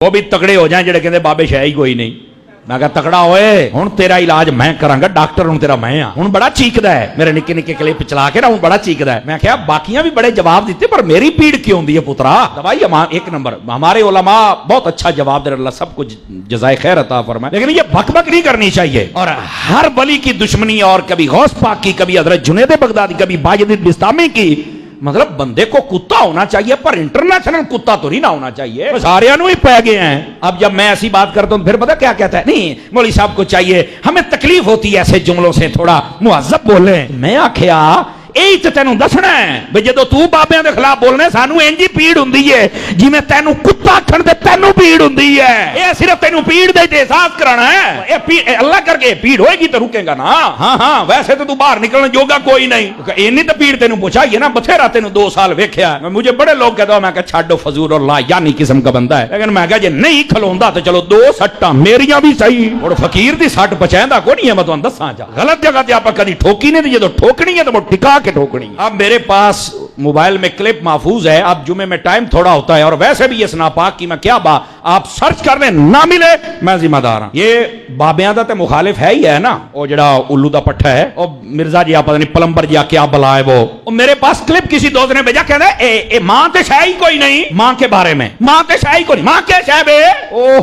وہ بھی تگڑے ہو جائیں جڑے کہندے بابے شے ہی کوئی نہیں. میں کہا تکڑا ہوئے ہن تیرا علاج میں کرانگا, ڈاکٹر ہن تیرا میں ہاں. ہن بڑا چیکدا ہے میرے نکے نکے کلپ چلا کے نا, ہن بڑا چیکدا ہے. میں کہا باقیاں بھی بڑے جواب دیتے پر میری پیڑ کیوں ہوندی ہے پترا؟ دوائی ایک نمبر. ہمارے علماء بہت اچھا جواب دے رہے, اللہ سب کو جزائے خیر عطا فرمائے. لیکن یہ بک بک نہیں کرنی چاہیے. اور ہر ولی کی دشمنی, اور کبھی غوث پاک کی, کبھی حضرت جنید بغدادی, کبھی باجد بستامی کی. مطلب بندے کو کتا ہونا چاہیے پر انٹرنیشنل کتا تو نہیں نہ ہونا چاہیے. سارے ہی پہ گئے ہیں. اب جب میں ایسی بات کرتا ہوں پھر پتہ کیا کہتا ہے, نہیں مولوی صاحب کو چاہیے, ہمیں تکلیف ہوتی ہے ایسے جملوں سے, تھوڑا مہذب بولیں. میں آکھیا یہی تو تینوں دسنا ہے بھئی جدو تو بابیاں دے خلاف بولنے سانو انجی پیڑ ہوندی ہے جی میں تینوں کتا آکھن دے تینوں پیڑ ہوندی ہے. یہ صرف تینوں پیڑ دے احساس کرانا ہے. اللہ کر کے پیڑ ہوئے گی تو رکے گا نا. ہاں ویسے تو باہر نکلنے جوگا کوئی نہیں. اینی تو پیڑ تینوں پوچھا یہ نا بتھیرا تینوں 2 سال ویکھیا. مجھے بڑے لوگ کہتا میں کہ چھاڑو فضول اور لا یعنی قسم کا بندہ ہے. لیکن میں کہا جی نہیں کھلوندا تو چلو 2 سٹاں میریاں بھی صحیح. اور فقیر دی سٹ پچیندا کوئی نہیں ہے. میں تمہیں دساں جا غلط جگہ تے آپ کدی ٹھوکی نہیں, جدو ٹھوکنی ہے تو وہ ٹکا کے ٹھوکنی. اب میرے پاس موبائل میں کلپ محفوظ ہے. اب جمعے میں ٹائم تھوڑا ہوتا ہے اور ویسے بھی یہ ناپاک کی میں کیا آپ سرچ کر لیں نہ ملے میں ذمہ دار ہوں. یہ بابیاں دا تے مخالف ہے ہی ہے نا, وہ جڑا الو دا پٹھا ہے اور مرزا جی پتہ نہیں پلمبر جی کیا بلا ہے وہ میرے پاس کلپ کسی دوست نے بھیجا, کہتا ہے اے ماں تے شے ہی کوئی نہیں. ماں کے بارے میں ماں تے شے ہی کوئی نہیں. ماں کیا شے بے؟ او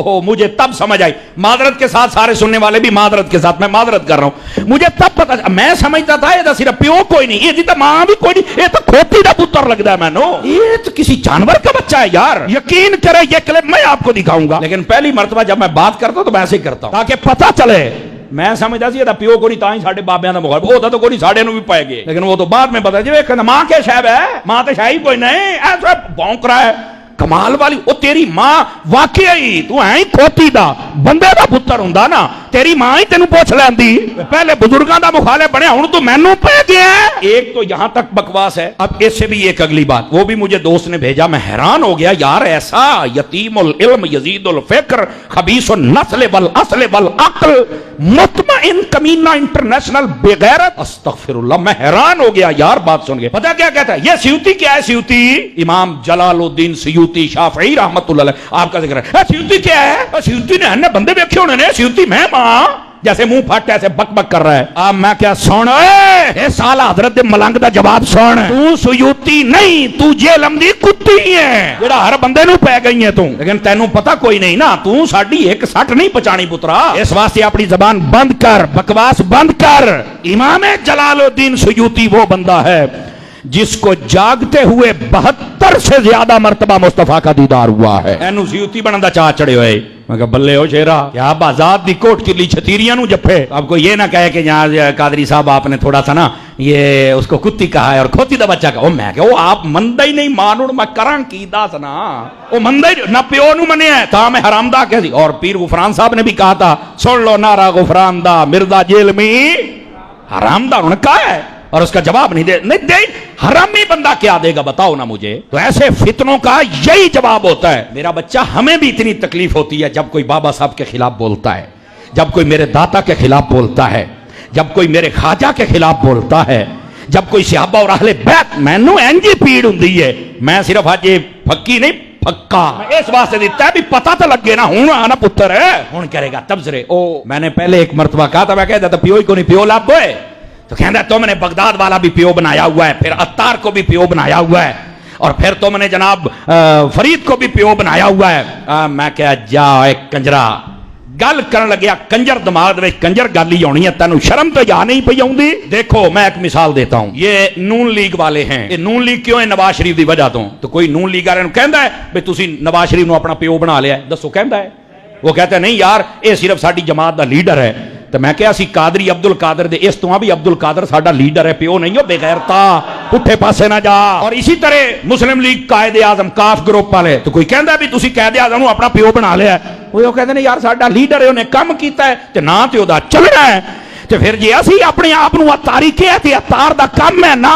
ہو مجھے تب سمجھ آئی. معذرت کے ساتھ سارے سننے والے بھی معذرت کے ساتھ میں معذرت کر رہا ہوں. مجھے تب پتہ, میں سمجھتا تھا یہ صرف پیو کوئی نہیں, یہ تو ماں بھی کوئی نہیں, یہ تو کھوتی دا پتر لگتا ہے. میں نو یہ تو کسی جانور کا بچہ ہے یار. یقین کرے یہ کلپ میں آپ کو دکھاؤں گا, لیکن پہلی مرتبہ جب میں بات کرتا ہوں تو میں ایسے ہی کرتا ہوں تاکہ پتہ چلے. میں سمجھتا سی یہ پیو کو نہیں تاں ہی ساڈے بابیاں دا مخالف ہوتا تو کوئی نہیں, ساڈے نو بھی پائے گئے. لیکن وہ تو بعد میں پتہ جی ماں کے شاید ہے, ماں تو شاید کوئی نہیں. ایسا بھونک رہا ہے کمال والی. وہ تیری ماں واقعی تو ہے ہی کھوتی دا بندے دا پتر ہوندا نا, تیری ماں ہی تینوں پوچھ لیندی. پہلے بزرگاں دا مخالف بنیا, ہن تو مینوں پہ گیا. ایک تو یہاں تک بکواس ہے. اب اس سے بھی ایک اگلی بات, وہ بھی مجھے دوست نے بھیجا, میں حیران ہو گیا یار. ایسا یتیم العلم یزید الفکر خبیث النسل والاصل والعقل مطمئن کمینہ انٹرنیشنل بغیرت, استغفر اللہ. میں حیران ہو گیا یار بات سن کے. پتہ کیا کہتا ہے یہ سیوطی کیا ہے؟ سیوطی امام جلال الدین سیوطی شافعی رحمت اللہ علیہ آپ کا ذکر ہے. سیوطی کیا ہے؟ سیوطی نے بندے دیکھے ہونے نے. سیوطی میں ماں جیسے منہ پھاٹ ایسے بک بک کر رہا ہے. اب میں کیا سن اے سال حضرت ملنگ دا جواب سن. تو سیوطی نہیں, تو جہلم دی کتی ہے جڑا ہر بندے نو پے گئی ہے تو. لیکن تینوں پتہ کوئی نہیں نا, تو ساڈی ایک سٹ نہیں پچانی پترا. اس واسطے اپنی زبان بند کر, بکواس بند کر. امام جلال الدین سیوطی وہ بندہ ہے جس کو جاگتے ہوئے 72 سے زیادہ مرتبہ مصطفیٰ کا دیدار ہوا ہے. اینو سیوطی بنن دا چاہ چڑے ہوئے. میں کہا بلے ہو شیرا, کیا بازاد دی کوٹ چلی چھتیریاں نو جپے. اب کو یہ نہ کہے کہ یہاں قادری صاحب آپ نے تھوڑا سا نا یہ اس کو کتی کہا ہے اور کھوتی دا بچہ کہا. میں کہا وہ آپ مندہ ہی نہیں مانوڑ میں کران کی دا سنا. وہ مندہ ہی نہ پیو نو منے ہے تا میں حرام دا کہہ دی. اور پیر غفران صاحب نے بھی کہا تھا سن لو نعرہ غفران دا مرزا جیل میں حرام دا. انہوں نے کہا ہے اور اس کا جواب نہیں دے. حرامی بندہ کیا دے گا بتاؤ نا مجھے. تو ایسے فتنوں کا یہی جواب ہوتا ہے. میرا بچہ ہمیں بھی اتنی تکلیف ہوتی ہے جب کوئی بابا صاحب کے خلاف بولتا ہے, جب کوئی میرے داتا کے خلاف بولتا ہے, جب کوئی میرے خواجہ کے خلاف بولتا ہے, جب کوئی صحابہ اور اہل بیت. مینوں انجی پیڑ ہوندی ہے. میں صرف آج یہ پھکی نہیں پکا اس واسطے دیتا ہے بھی پتہ تو لگے نا. ہوں آنا پتر ہے ہوں کرے گا تبصرے. او میں نے پہلے ایک مرتبہ کہا تھا, میں کہتا تھا پیو ہی کو نہیں پیو لاب ہوئے. تو کہتا ہے تم نے بغداد والا بھی پیو بنایا ہوا ہے, پھر عطار کو بھی پیو بنایا ہوا ہے, اور پھر تم نے جناب فرید کو بھی پیو بنایا ہوا ہے. میں کہا جا ایک کنجرا گل کرن لگیا کنجر دماغ میں کنجر گل ہی ہونی ہے. تینوں شرم تو یا نہیں پئی آؤندی. دیکھو میں ایک مثال دیتا ہوں. یہ نون لیگ والے ہیں. یہ نون لیگ کیوں ہے؟ نواز شریف دی وجہ تو کوئی نون لیگ والے کہندا ہے بھئی تسی نواز شریف نو اپنا پیو بنا لیا ہے. دسو کہندا ہے؟ وہ کہتا ہے نہیں یار یہ صرف ساڈی جماعت دا لیڈر ہے. تو میں کہا سی قادری عبد القادر دے اس تو بھی عبد القادر ساڈا لیڈر ہے, پیو نہیں ہو بے غیرتا, اٹھے پاسے نہ جا. اور اسی طرح مسلم لیگ قائد اعظم کاف گروپ والے تو کوئی کہندا بھی تسی قائد اعظم نو اپنا پیو بنا لیا ہے. وہ کہندے نے یار ساڈا لیڈر ہے, انہیں کم کیتا ہے تے نہ تے او دا چلنا ہے. ਤੇ ਫਿਰ ਜੇ ਅਸੀਂ ਆਪਣੇ ਆਪ ਨੂੰ ਅਤਾਰੀ ਕਿਹਾ ਤੇ ਅਤਾਰ ਦਾ ਕੰਮ ਹੈ ਨਾ